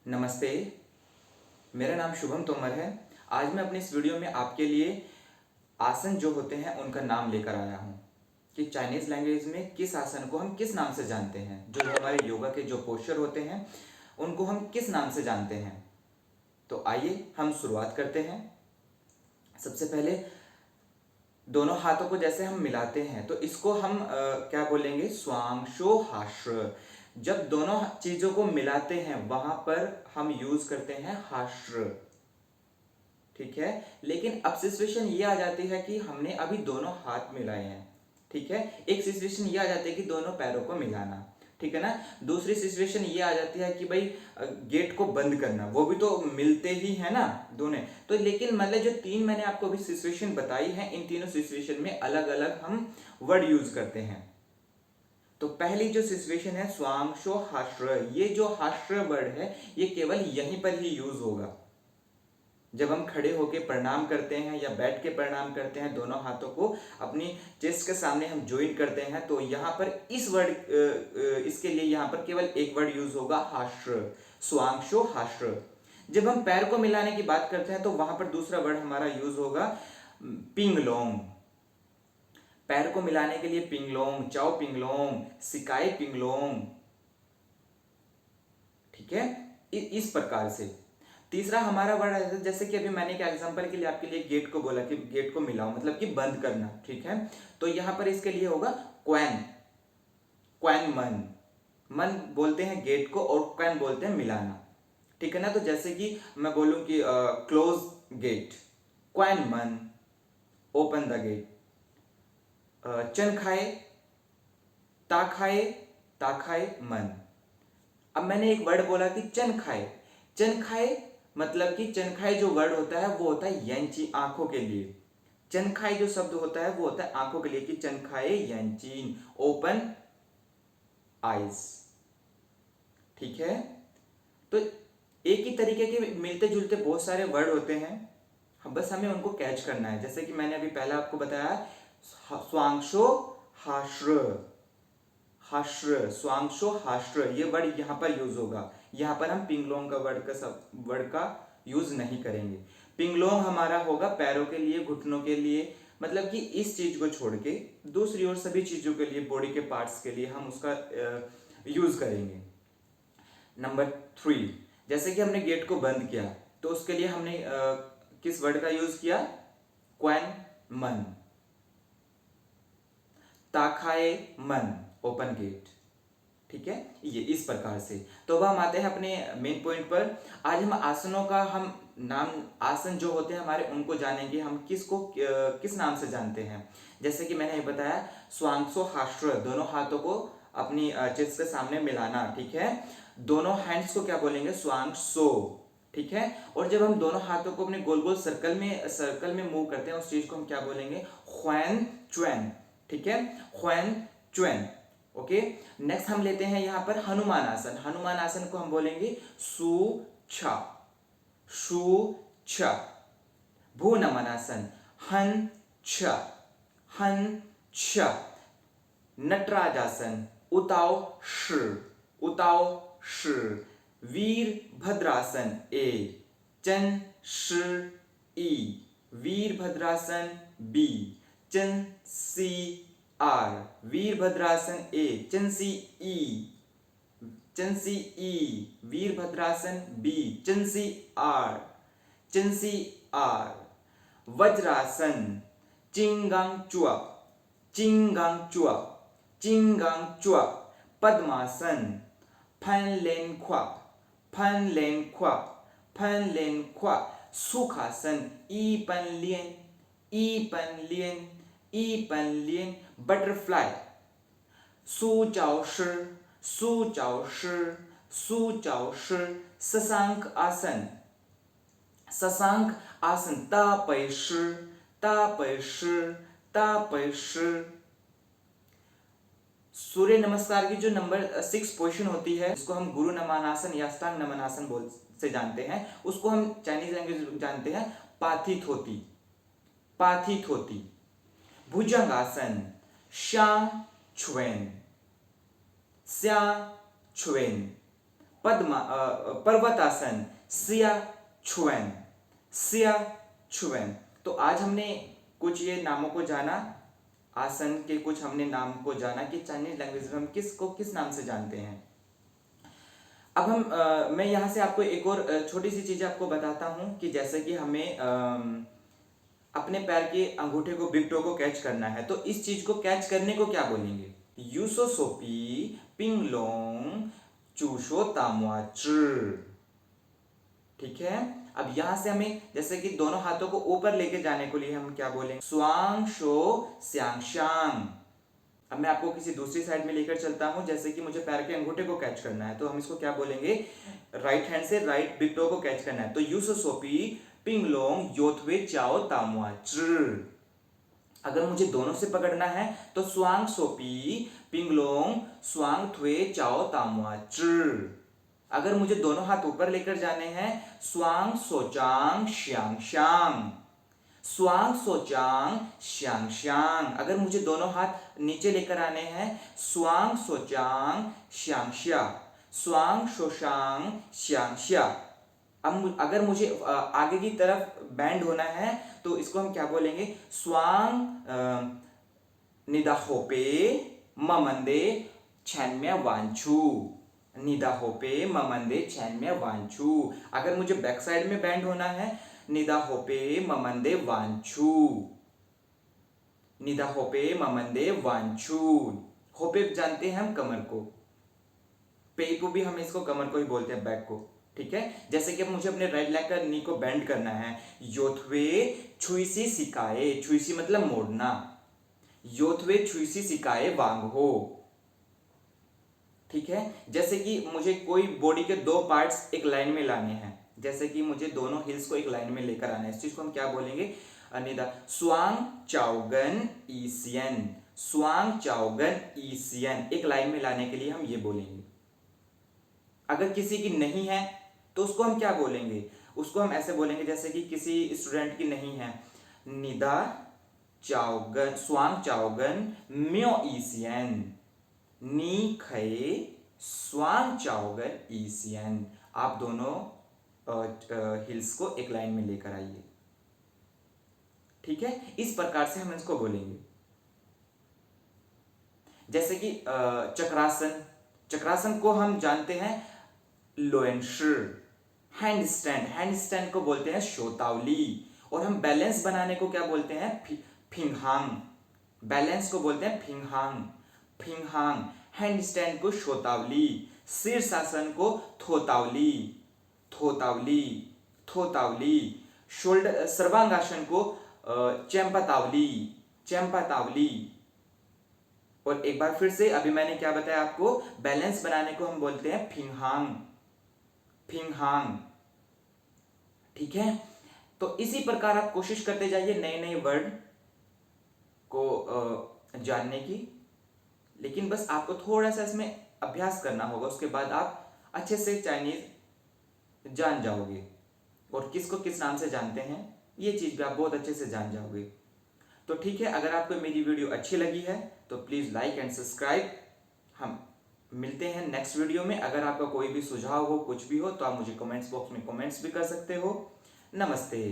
नमस्ते, मेरा नाम शुभम तोमर है। आज मैं अपनी इस वीडियो में आपके लिए आसन जो होते हैं उनका नाम लेकर आया हूँ कि चाइनीज़ लैंग्वेज में किस आसन को हम किस नाम से जानते हैं। जो हमारे योगा के जो पोस्चर होते हैं उनको हम किस नाम से जानते हैं। तो आइए हम शुरुआत करते हैं। सबसे पहले दोनों हाथों को जैसे हम मिलाते हैं तो इसको हम क्या बोलेंगे, स्वांगशो हाश्र। जब दोनों चीजों को मिलाते हैं वहां पर हम यूज करते हैं हाश्र, ठीक है। लेकिन अब सिचुएशन ये आ जाती है कि हमने अभी दोनों हाथ मिलाए हैं, ठीक है। एक सिचुएशन ये आ जाती है कि दोनों पैरों को मिलाना, ठीक है ना। दूसरी सिचुएशन ये आ जाती है कि भाई गेट को बंद करना, वो भी तो मिलते ही है ना दोनों। तो लेकिन मतलब जो तीन मैंने आपको अभी सिचुएशन बताई है, इन तीनों सिचुएशन में अलग अलग हम वर्ड यूज करते हैं। तो पहली जो सिचुएशन है स्वांगशो हाश्र, ये जो हाश्र वर्ड है ये केवल यहीं पर ही यूज होगा। जब हम खड़े होकर प्रणाम करते हैं या बैठ के प्रणाम करते हैं, दोनों हाथों को अपनी चेस्ट के सामने हम ज्वाइन करते हैं, तो यहाँ पर इस वर्ड इसके लिए यहाँ पर केवल एक वर्ड यूज होगा, हाश्र, स्वांगशो हाश्र। जब हम पैर को मिलाने की बात करते हैं तो वहां पर दूसरा वर्ड हमारा यूज होगा पिंगलोंग। पैर को मिलाने के लिए पिंगलोंग, चाओ पिंगलोंग, सिकाई पिंगलोंग, ठीक है। इस प्रकार से तीसरा हमारा वर्ड है, जैसे कि अभी मैंने एक एग्जांपल के लिए आपके लिए गेट को बोला कि गेट को मिलाओ, मतलब कि बंद करना, ठीक है। तो यहां पर इसके लिए होगा क्वैन, क्वैन मन, मन बोलते हैं गेट को और क्वैन बोलते हैं मिलाना, ठीक है ना। तो जैसे कि मैं बोलूं कि क्लोज गेट, क्वैन मन, ओपन द गेट। चन खाए, ताखाए, ताखाए मन। अब मैंने एक वर्ड बोला कि चन खाए, चन खाए मतलब कि चन खाए जो वर्ड होता है वो होता है यांची, आंखों के लिए। चन खाए जो शब्द होता है वो होता है आंखों के लिए, कि चन खाए यांचीन, ओपन आईज, ठीक है। तो एक ही तरीके के मिलते जुलते बहुत सारे वर्ड होते हैं, बस हमें उनको कैच करना है। जैसे कि मैंने अभी पहला आपको बताया स्वांगशो हाश्र, हाश्र, स्वांगशो हाश्र, ये वर्ड यहां पर यूज होगा। यहां पर हम पिंगलोंग का वर्ड का यूज नहीं करेंगे। पिंगलोंग हमारा होगा पैरों के लिए, घुटनों के लिए, मतलब कि इस चीज को छोड़ के दूसरी और सभी चीजों के लिए, बॉडी के पार्ट्स के लिए हम उसका यूज करेंगे। नंबर 3, जैसे कि हमने गेट को बंद किया तो उसके लिए हमने किस वर्ड का यूज किया, क्वैन मन, ताखाए मन, ओपन गेट, ठीक है। ये इस प्रकार से। तो अब हम आते हैं अपने मेन पॉइंट पर। आज हम आसनों का हम नाम, आसन जो होते हैं हमारे उनको जानेंगे, हम किसको किस नाम से जानते हैं। जैसे कि मैंने बताया स्वांगशो हाश्र, दोनों हाथों को अपनी चेस्ट के सामने मिलाना, ठीक है। दोनों हैंड्स को क्या बोलेंगे, स्वांगशो, ठीक है। और जब हम दोनों हाथों को अपने गोल गोल सर्कल में मूव करते हैं उस चीज को हम क्या बोलेंगे, ख्वैन च्वेन, ठीक है, ख्वैन च्वेन, ओके। नेक्स्ट हम लेते हैं यहां पर हनुमान आसन। हनुमान आसन को हम बोलेंगे सु छ, शु छ। भू नमन आसन हन छ, हन छ। नटराज आसन उताओ श, उताओ श। वीर भद्रासन ए, चन श ई, वीर भद्रासन बी, चन सी आर, वीरभद्रासन ए, चंसी ई, चंसी ई, वीरभद्रासन बी, चंसी आर, चंसी आर। वज्रासन चिंगांग चुआ, चिंगांग चुआ, चिंगांग चुआ। पद्मासन फन लेन ख्वा, फन लेन ख्वा, फन लेन ख्वा। सुखासन ई पन लियन, ई पन लियन, ई पन लियन। बटरफ्लाई सु चाओ श, सु चाओ श, सु चाओ श। शशांक आसन, शशांक आसन ता पै श, ता पै श, ता पै श। सूर्य नमस्कार की जो नंबर 6 पोजीशन होती है, इसको हम गुरु नमनासन या अष्टांग नमनासन बोल से जानते हैं, उसको हम चाइनीज लैंग्वेज में जानते हैं पाथित होती, पाथित होती। भुजंग आसन श्यां छुएन, श्यां छुएन। पर्वतासन, सिया छुएन, सिया छुएन। तो आज हमने कुछ ये नामों को जाना, आसन के कुछ हमने नाम को जाना कि चाइनीज लैंग्वेज में हम किसको किस नाम से जानते हैं। अब मैं यहाँ से आपको एक और छोटी सी चीज आपको बताता हूँ कि जैसे कि हमें अपने पैर के अंगूठे को, बिग टो को कैच करना है, तो इस चीज को कैच करने को क्या बोलेंगे? यूसो सोपी पिंगलोंग चूशो तामुआ च्र। ठीक है। अब यहां से हमें जैसे कि दोनों हाथों को ऊपर लेके जाने के लिए हम क्या बोलेंगे? स्वांग शो स्यांग। अब मैं आपको किसी दूसरी साइड में लेकर चलता हूं, जैसे कि मुझे पैर के अंगूठे को कैच करना है, तो हम इसको क्या बोलेंगे? राइट हैंड से राइट बिग टो को कैच करना है, तो यूसो सोपी पिंगलोंग योथवे चाओ तामुआ च्र। अगर मुझे दोनों से पकड़ना है तो स्वांग सोपी पिंगलोंग स्वांग थ्वे चाओ तामुआ च्र। अगर मुझे दोनों हाथ ऊपर लेकर जाने हैं, स्वांग सोचांग श्यांग श्यांग, स्वांग सोचांग श्यांग श्यांग। अगर मुझे दोनों हाथ नीचे लेकर आने हैं, स्वांग सोचांग श्यांग श्या, स्वांग शोशांग श्यांग श्या। अब अगर मुझे आगे की तरफ बैंड होना है तो इसको हम क्या बोलेंगे? स्वांग निदाहोपे ममंदे छेनम्या वांछू, निदाहोपे ममंदे छेनम्या वांछू। अगर मुझे बैक साइड में बैंड होना है, निदाहोपे ममंदे वांछू, निदाहोपे ममंदे वांछू। होपे जानते हैं हम कमर को, पे को भी हम इसको कमर को ही बोलते हैं, बैक को। ठीक है। जैसे कि अब मुझे अपने राइट लेग का नी को बेंड करना है, योथवे छुईसी सिकाए, छुईसी मतलब मोड़ना, योथवे छुईसी सिकाए वांग हो। ठीक है। जैसे कि मुझे कोई बॉडी के दो पार्ट्स एक लाइन में लाने हैं, जैसे कि मुझे दोनों हिल्स को एक लाइन में लेकर आना है, इस चीज को हम क्या बोलेंगे? अनिदा स्वांग चाओगन ईसियन, स्वांग चाओगन ईसियन। एक लाइन में लाने के लिए हम ये बोलेंगे। अगर किसी की नहीं है तो उसको हम क्या बोलेंगे? उसको हम ऐसे बोलेंगे जैसे कि किसी स्टूडेंट की नहीं है, निदा चाओगन स्वांग चाओगन म्यो ईसियन, नी खये स्वांग चाओगन ईसियन। आप दोनों हिल्स को एक लाइन में लेकर आइए। ठीक है। इस प्रकार से हम इसको बोलेंगे। जैसे कि चक्रासन, चक्रासन को हम जानते हैं लोएंशी। हैंड स्टैंड, हैंड स्टैंड को बोलते हैं शोतावली। और हम बैलेंस बनाने को क्या बोलते हैं? फिंगहांग। बैलेंस को बोलते हैं फिंगहांग, फिंगहांग। हैंड स्टैंड को शोतावली, शीर्षासन को थोतावली, थोतावली, थोतावली। शोल्डर सर्वांगासन को चैंपातावली, चैंपातावली। और एक बार फिर से, अभी मैंने क्या बताया आपको? बैलेंस बनाने को हम बोलते हैं फिंगहांग, फिंगहांग। ठीक है। तो इसी प्रकार आप कोशिश करते जाइए नए नए वर्ड को जानने की, लेकिन बस आपको थोड़ा सा इसमें अभ्यास करना होगा, उसके बाद आप अच्छे से चाइनीज जान जाओगे। और किसको किस नाम से जानते हैं ये चीज भी आप बहुत अच्छे से जान जाओगे। तो ठीक है, अगर आपको मेरी वीडियो अच्छी लगी है तो प्लीज लाइक एंड सब्सक्राइब। हम मिलते हैं नेक्स्ट वीडियो में। अगर आपका कोई भी सुझाव हो, कुछ भी हो, तो आप मुझे कमेंट्स बॉक्स में कमेंट्स भी कर सकते हो। नमस्ते।